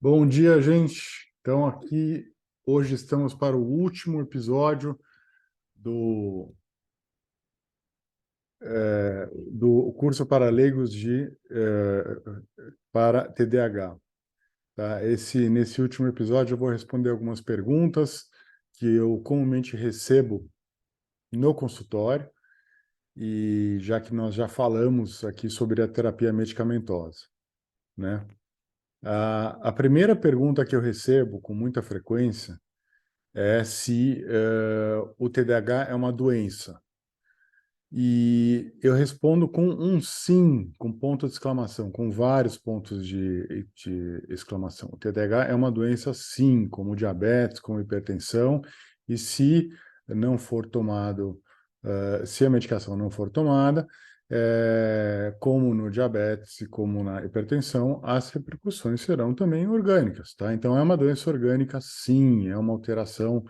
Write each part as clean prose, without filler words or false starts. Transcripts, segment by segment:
Bom dia, gente. Então, aqui, hoje estamos para o último episódio do, do curso para leigos para TDAH. Tá? Nesse último episódio, eu vou responder algumas perguntas que eu comumente recebo no consultório, e já que nós já falamos aqui sobre a terapia medicamentosa, né? A primeira pergunta que eu recebo com muita frequência é se o TDAH é uma doença. E eu respondo com um sim, com ponto de exclamação, com vários pontos de exclamação. O TDAH é uma doença, sim, como diabetes, como hipertensão, e se não for tomado, se a medicação não for tomada, como no diabetes e como na hipertensão, as repercussões serão também orgânicas, tá? Então, é uma doença orgânica, sim, é uma alteração,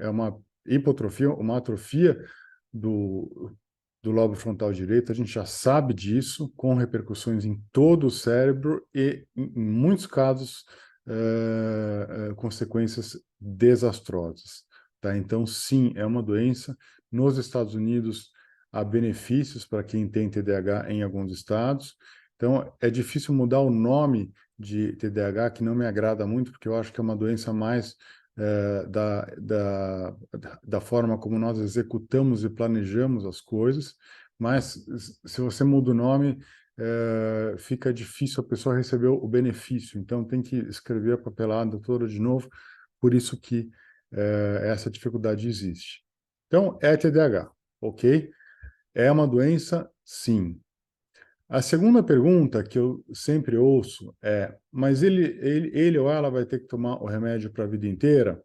é uma hipotrofia, uma atrofia do lobo frontal direito. A gente já sabe disso, com repercussões em todo o cérebro e, em muitos casos, consequências desastrosas. Tá? Então, sim, é uma doença. Nos Estados Unidos, há benefícios para quem tem TDAH em alguns estados. Então, é difícil mudar o nome de TDAH, que não me agrada muito, porque eu acho que é uma doença mais da forma como nós executamos e planejamos as coisas, mas se você muda o nome, fica difícil a pessoa receber o benefício, então tem que escrever a papelada toda de novo, por isso que essa dificuldade existe. Então, é TDAH, ok? É uma doença? Sim. A segunda pergunta que eu sempre ouço é: mas ele ou ela vai ter que tomar o remédio para a vida inteira?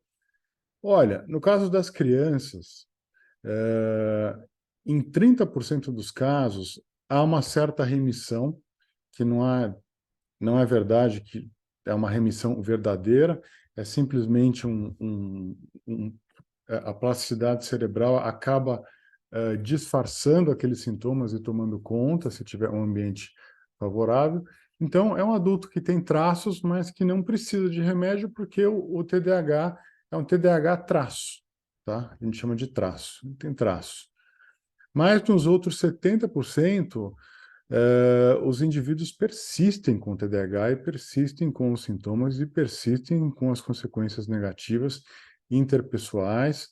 Olha, no caso das crianças, eh, em 30% dos casos, há uma certa remissão, que não é verdade que é uma remissão verdadeira, é simplesmente a plasticidade cerebral acaba disfarçando aqueles sintomas e tomando conta, se tiver um ambiente favorável. Então, é um adulto que tem traços, mas que não precisa de remédio, porque o TDAH é um TDAH traço, tá? A gente chama de traço, tem traço. Mas nos outros 70%, os indivíduos persistem com o TDAH e persistem com os sintomas e persistem com as consequências negativas interpessoais,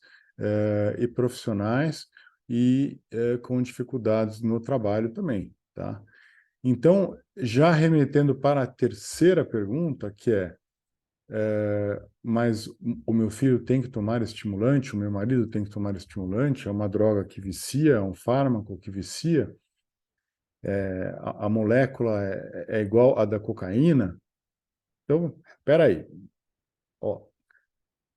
e profissionais, e com dificuldades no trabalho também, tá? Então, já remetendo para a terceira pergunta, que é: mas o meu filho tem que tomar estimulante, o meu marido tem que tomar estimulante, é uma droga que vicia, é um fármaco que vicia, a molécula é igual à da cocaína? Então, espera aí. Ó,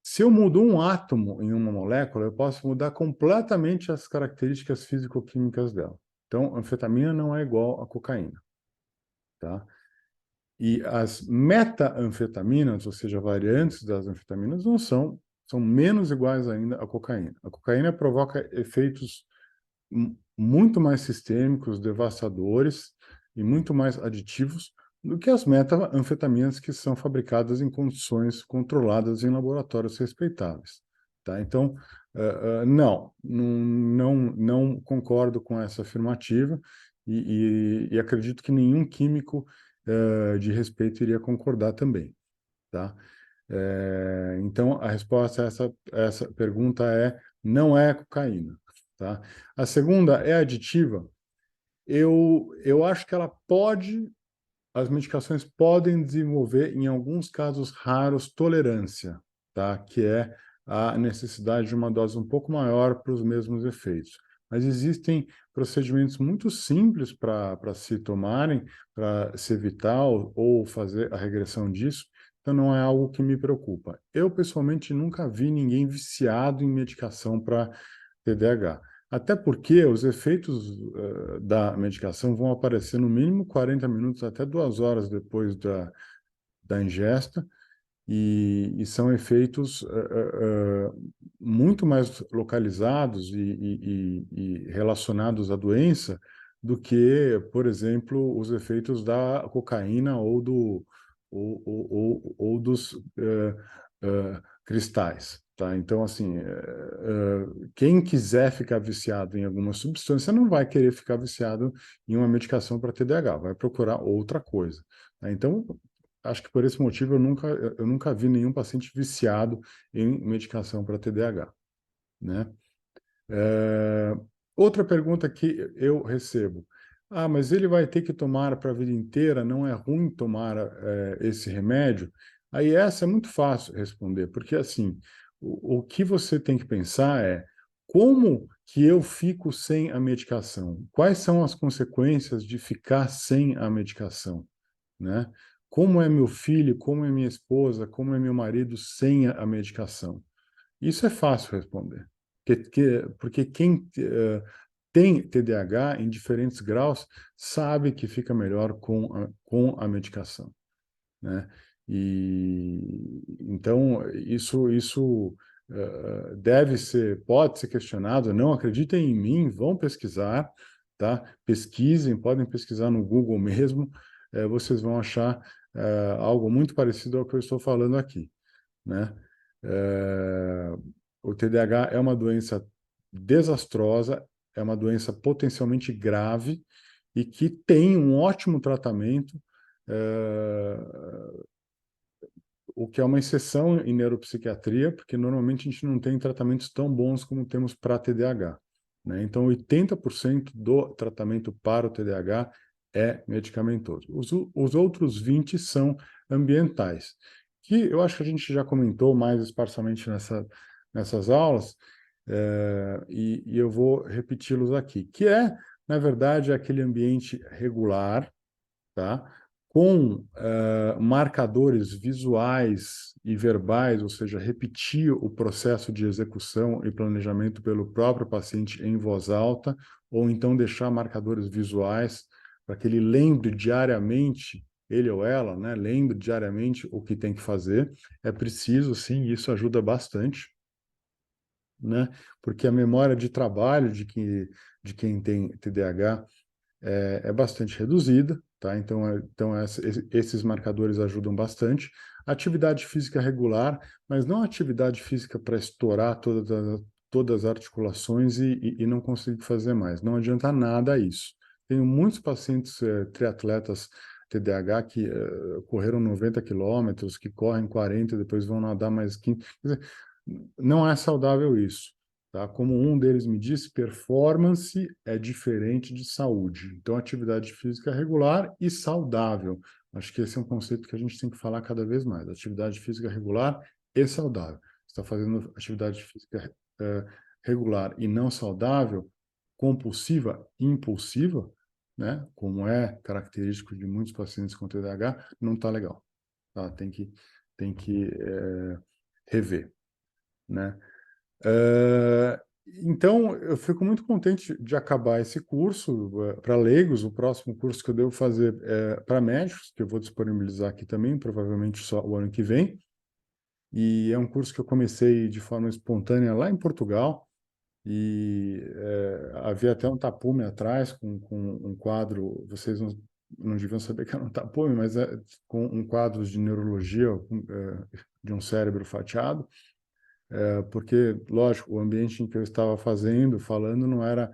se eu mudo um átomo em uma molécula, eu posso mudar completamente as características físico-químicas dela. Então, anfetamina não é igual à cocaína, tá? E as metanfetaminas, ou seja, variantes das anfetaminas, não são menos iguais ainda à cocaína. A cocaína provoca efeitos muito mais sistêmicos, devastadores e muito mais aditivos do que as metanfetaminas, que são fabricadas em condições controladas em laboratórios respeitáveis. Tá? Então, não concordo com essa afirmativa, e acredito que nenhum químico de respeito iria concordar também. Tá? Então, a resposta a essa pergunta é: não é cocaína. Tá? A segunda é aditiva. Eu acho que as medicações podem desenvolver, em alguns casos raros, tolerância, tá? Que é a necessidade de uma dose um pouco maior para os mesmos efeitos. Mas existem procedimentos muito simples para se tomarem, para se evitar ou fazer a regressão disso, então não é algo que me preocupa. Eu, pessoalmente, nunca vi ninguém viciado em medicação para TDAH. Até porque os efeitos da medicação vão aparecer no mínimo 40 minutos até 2 horas depois da ingesta, e são efeitos muito mais localizados e relacionados à doença do que, por exemplo, os efeitos da cocaína ou dos cristais. Tá? Então, assim, quem quiser ficar viciado em alguma substância não vai querer ficar viciado em uma medicação para TDAH, vai procurar outra coisa. Tá? Então, acho que por esse motivo eu nunca vi nenhum paciente viciado em medicação para TDAH, né? É, outra pergunta que eu recebo: ah, mas ele vai ter que tomar para a vida inteira? Não é ruim tomar esse remédio? Aí essa é muito fácil responder, porque assim, o que você tem que pensar é como que eu fico sem a medicação? Quais são as consequências de ficar sem a medicação, né? Como é meu filho, como é minha esposa, como é meu marido sem a medicação? Isso é fácil responder. Porque quem tem TDAH em diferentes graus sabe que fica melhor com a medicação, né? E então isso pode ser questionado. Não acreditem em mim, vão pesquisar, tá? Pesquisem, podem pesquisar no Google mesmo, vocês vão achar algo muito parecido ao que eu estou falando aqui, né? É, o TDAH é uma doença desastrosa, é uma doença potencialmente grave e que tem um ótimo tratamento, é, o que é uma exceção em neuropsiquiatria, porque normalmente a gente não tem tratamentos tão bons como temos para TDAH, né? Então, 80% do tratamento para o TDAH é medicamentoso. Os outros 20 são ambientais, que eu acho que a gente já comentou mais esparsamente nessas aulas, e eu vou repeti-los aqui, que é, na verdade, aquele ambiente regular, tá? Com marcadores visuais e verbais, ou seja, repetir o processo de execução e planejamento pelo próprio paciente em voz alta, ou então deixar marcadores visuais para que ele lembre diariamente, ele ou ela, né, lembre diariamente o que tem que fazer. É preciso, sim, isso ajuda bastante, né? Porque a memória de trabalho de quem tem TDAH é bastante reduzida, tá? Então esses marcadores ajudam bastante. Atividade física regular, mas não atividade física para estourar todas as articulações e não conseguir fazer mais. Não adianta nada isso. Tenho muitos pacientes triatletas TDAH que correram 90 quilômetros, que correm 40, depois vão nadar mais 15. Quer dizer, não é saudável isso. Tá? Como um deles me disse, performance é diferente de saúde. Então, atividade física regular e saudável. Acho que esse é um conceito que a gente tem que falar cada vez mais. Atividade física regular e saudável. Você está fazendo atividade física regular e não saudável, compulsiva e impulsiva, né? Como é característico de muitos pacientes com TDAH, não está legal. Tá? Tem que rever, né? Eh, então, eu fico muito contente de acabar esse curso para leigos. O próximo curso que eu devo fazer é para médicos, que eu vou disponibilizar aqui também, provavelmente só o ano que vem. E é um curso que eu comecei de forma espontânea lá em Portugal. E havia até um tapume atrás com um quadro. Vocês não deviam saber que era um tapume, mas é com um quadro de neurologia de um cérebro fatiado. Porque, lógico, o ambiente em que eu estava falando, não era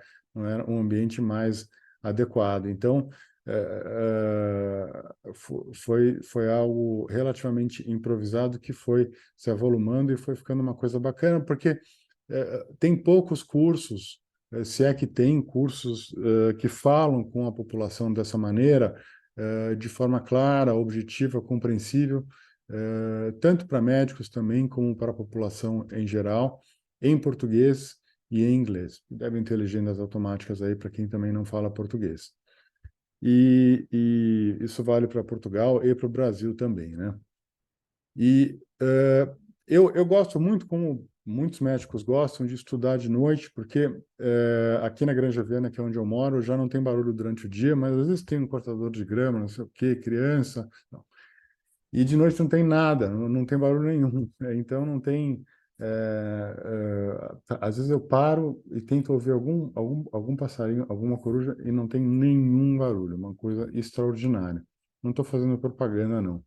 um ambiente mais adequado. Então, foi algo relativamente improvisado que foi se avolumando e foi ficando uma coisa bacana, porque tem poucos cursos, se é que tem cursos que falam com a população dessa maneira, de forma clara, objetiva, compreensível, tanto para médicos também, como para a população em geral, em português e em inglês. Devem ter legendas automáticas aí para quem também não fala português. E isso vale para Portugal e para o Brasil também, né? E eu gosto muito, como muitos médicos gostam, de estudar de noite, porque aqui na Granja Viana, que é onde eu moro, já não tem barulho durante o dia, mas às vezes tem um cortador de grama, não sei o quê, criança. Não. E de noite não tem nada, não tem barulho nenhum. Então não tem Às vezes eu paro e tento ouvir algum passarinho, alguma coruja e não tem nenhum barulho, uma coisa extraordinária. Não estou fazendo propaganda, não,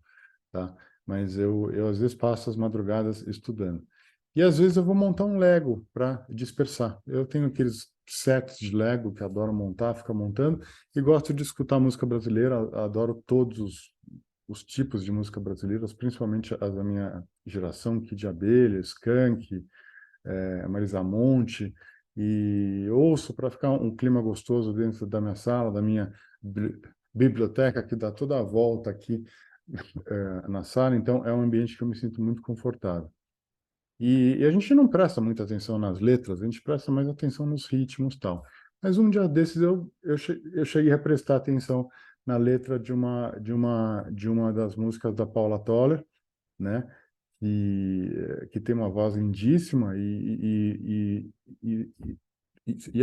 tá? Mas eu às vezes passo as madrugadas estudando. E às vezes eu vou montar um Lego para dispersar. Eu tenho aqueles sets de Lego que adoro montar, ficar montando, e gosto de escutar música brasileira, adoro todos os tipos de música brasileira, principalmente as da minha geração, Kid de Abelha, Skank, Marisa Monte, e ouço para ficar um clima gostoso dentro da minha sala, da minha biblioteca, que dá toda a volta aqui na sala, então é um ambiente que eu me sinto muito confortável. E a gente não presta muita atenção nas letras, a gente presta mais atenção nos ritmos e tal. Mas um dia desses eu cheguei a prestar atenção na letra de uma das músicas da Paula Toller, né? Que tem uma voz lindíssima e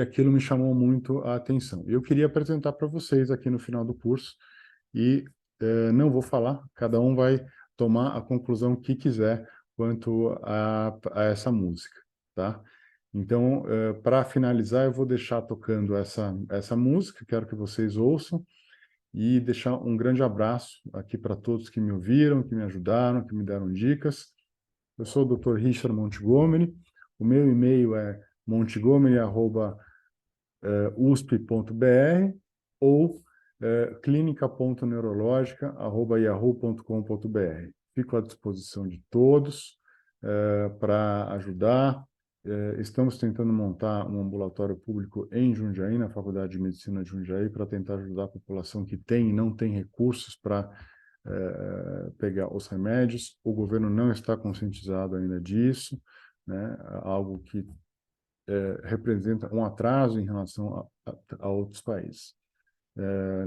aquilo me chamou muito a atenção. Eu queria apresentar para vocês aqui no final do curso e não vou falar, cada um vai tomar a conclusão que quiser quanto a essa música, tá? Então, para finalizar, eu vou deixar tocando essa música, quero que vocês ouçam e deixar um grande abraço aqui para todos que me ouviram, que me ajudaram, que me deram dicas. Eu sou o Dr. Richard Montgomery, o meu e-mail é montgomery@usp.br ou clinica.neurologica@yahoo.com.br. Fico à disposição de todos para ajudar. Estamos tentando montar um ambulatório público em Jundiaí, na Faculdade de Medicina de Jundiaí, para tentar ajudar a população que tem e não tem recursos para pegar os remédios. O governo não está conscientizado ainda disso, né? Algo que representa um atraso em relação a outros países.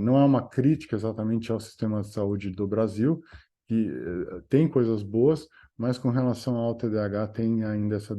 Não é uma crítica exatamente ao sistema de saúde do Brasil, que tem coisas boas, mas com relação ao TDAH tem ainda essa